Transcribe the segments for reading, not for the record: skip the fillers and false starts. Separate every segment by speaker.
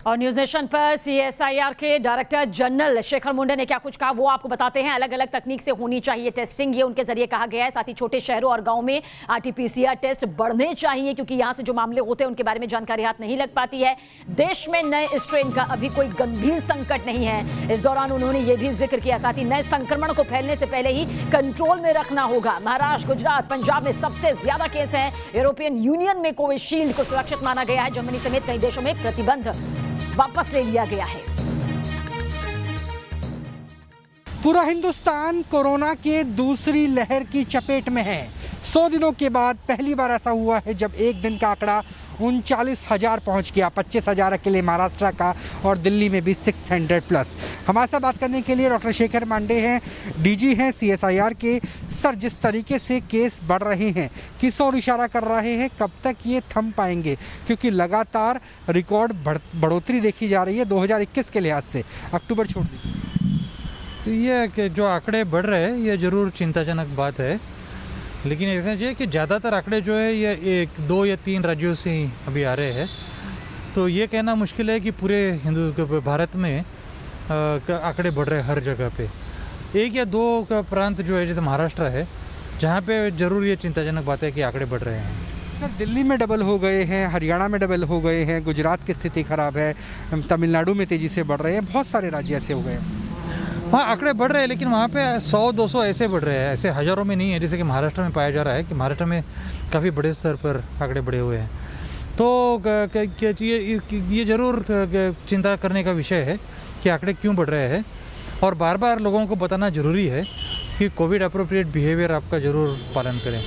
Speaker 1: और news nation पर CSIR के डायरेक्टर जनरल शेखर मुंडे ने क्या कुछ कहा वो आपको बताते हैं। अलग अलग तकनीक से होनी चाहिए टेस्टिंग, ये उनके जरिए कहा गया है। साथ ही छोटे शहरों और गांव में आरटीपीसीआर टेस्ट बढ़ने चाहिए क्योंकि यहां से जो मामले होते हैं उनके बारे में जानकारी हाथ नहीं लग पाती है। देश में नए स्ट्रेन का अभी कोई गंभीर संकट नहीं है। इस दौरान उन्होंने ये भी जिक्र किया, साथ ही नए संक्रमण को फैलने से पहले ही कंट्रोल में रखना होगा। महाराष्ट्र, गुजरात, पंजाब में सबसे ज्यादा केस है। यूरोपियन यूनियन में कोविशील्ड को सुरक्षित माना गया है। जर्मनी समेत कई देशों में प्रतिबंध वापस ले लिया गया है।
Speaker 2: पूरा हिंदुस्तान कोरोना के दूसरी लहर की चपेट में है। 100 दिनों के बाद पहली बार ऐसा हुआ है जब एक दिन का आंकड़ा 39,000 पहुंच गया। 25,000 अकेले महाराष्ट्र का और दिल्ली में भी 600 प्लस। हमारे साथ बात करने के लिए डॉक्टर शेखर मुंडे हैं, डीजी हैं सीएसआईआर के। सर, जिस तरीके से केस बढ़ रहे हैं, किस और इशारा कर रहे हैं, कब तक ये थम पाएंगे? क्योंकि लगातार रिकॉर्ड बढ़ोतरी देखी जा रही है 2021 के लिहाज से। अक्टूबर छोड़ दीजिए।
Speaker 3: ये जो आंकड़े बढ़ रहे हैं ये ज़रूर चिंताजनक बात है, लेकिन देखना चाहिए कि ज़्यादातर आंकड़े जो है ये 1, 2 या 3 राज्यों से ही अभी आ रहे हैं। तो ये कहना मुश्किल है कि पूरे भारत में आंकड़े बढ़ रहे हैं हर जगह पे। 1 या 2 का प्रांत जो है जैसे महाराष्ट्र है जहाँ पे ज़रूर ये चिंताजनक बात है कि आंकड़े बढ़ रहे हैं।
Speaker 2: सर, दिल्ली में डबल हो गए हैं, हरियाणा में डबल हो गए हैं, गुजरात की स्थिति खराब है, तमिलनाडु में तेज़ी से बढ़ रहे हैं, बहुत सारे राज्य ऐसे हो गए हैं।
Speaker 3: हाँ, आंकड़े बढ़ रहे हैं, लेकिन वहाँ पे 100-200 ऐसे बढ़ रहे हैं, ऐसे हज़ारों में नहीं है जैसे कि महाराष्ट्र में पाया जा रहा है कि महाराष्ट्र में काफ़ी बड़े स्तर पर आंकड़े बढ़े हुए हैं। तो ये ज़रूर चिंता करने का विषय है कि आंकड़े क्यों बढ़ रहे हैं, और बार बार लोगों को बताना ज़रूरी है कि कोविड अप्रोप्रिएट बिहेवियर आपका ज़रूर पालन करें।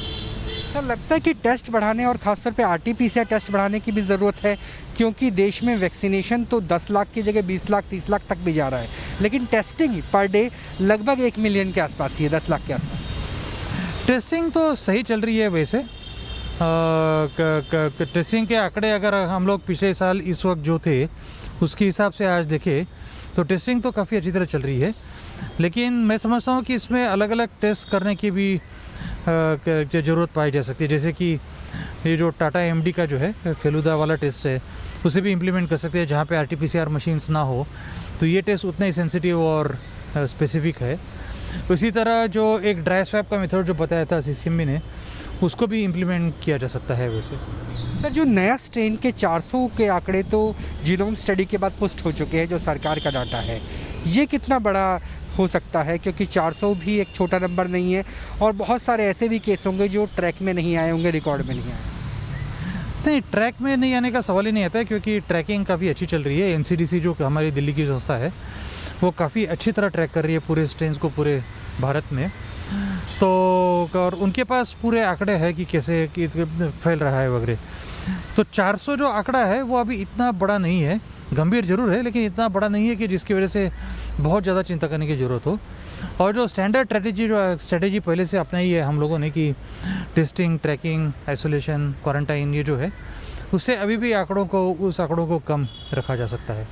Speaker 2: सर, लगता है कि टेस्ट बढ़ाने और खासतौर पे आरटीपीसीआर टेस्ट बढ़ाने की भी ज़रूरत है, क्योंकि देश में वैक्सीनेशन तो 10 लाख की जगह 20 लाख 30 लाख तक भी जा रहा है, लेकिन टेस्टिंग पर डे लगभग 1 मिलियन के आसपास ही है, 10 लाख के आसपास।
Speaker 3: टेस्टिंग तो सही चल रही है वैसे। टेस्टिंग के आंकड़े अगर हम लोग पिछले साल इस वक्त जो थे उसके हिसाब से आज देखें तो टेस्टिंग तो काफ़ी अच्छी तरह चल रही है, लेकिन मैं समझता हूँ कि इसमें अलग अलग टेस्ट करने की भी ज़रूरत पाई जा सकती है। जैसे कि ये जो टाटा एमडी का जो है फेलुदा वाला टेस्ट है उसे भी इम्प्लीमेंट कर सकते हैं जहाँ पे आरटीपीसीआर मशीन्स ना हो, तो ये टेस्ट उतना ही सेंसिटिव और स्पेसिफिक है। उसी तरह जो एक ड्राई स्वैप का मेथड जो बताया था सीसीएमबी ने, उसको भी इम्प्लीमेंट किया जा सकता है वैसे।
Speaker 2: सर, जो नया स्ट्रेन के 400 के आंकड़े तो जीनोम स्टडी के बाद पुष्ट हो चुके हैं, जो सरकार का डाटा है, ये कितना बड़ा हो सकता है? क्योंकि 400 भी एक छोटा नंबर नहीं है और बहुत सारे ऐसे भी केस होंगे जो ट्रैक में नहीं आए होंगे, रिकॉर्ड में नहीं आए।
Speaker 3: नहीं, ट्रैक में नहीं आने का सवाल ही नहीं आता है, क्योंकि ट्रैकिंग काफ़ी अच्छी चल रही है। एनसीडीसी जो हमारी दिल्ली की संस्था है वो काफ़ी अच्छी तरह ट्रैक कर रही है पूरे स्ट्रेन्स को पूरे भारत में। तो और उनके पास पूरे आंकड़े हैं कि कैसे कि फैल रहा है वगैरह। तो 400 जो आंकड़ा है वो अभी इतना बड़ा नहीं है, गंभीर जरूर है लेकिन इतना बड़ा नहीं है कि जिसकी वजह से बहुत ज़्यादा चिंता करने की ज़रूरत हो। और जो स्टैंडर्ड स्ट्रेटेजी पहले से अपनाई है हम लोगों ने कि टेस्टिंग, ट्रैकिंग, आइसोलेशन, क्वारंटाइन, ये जो है उससे अभी भी उस आंकड़ों को कम रखा जा सकता है।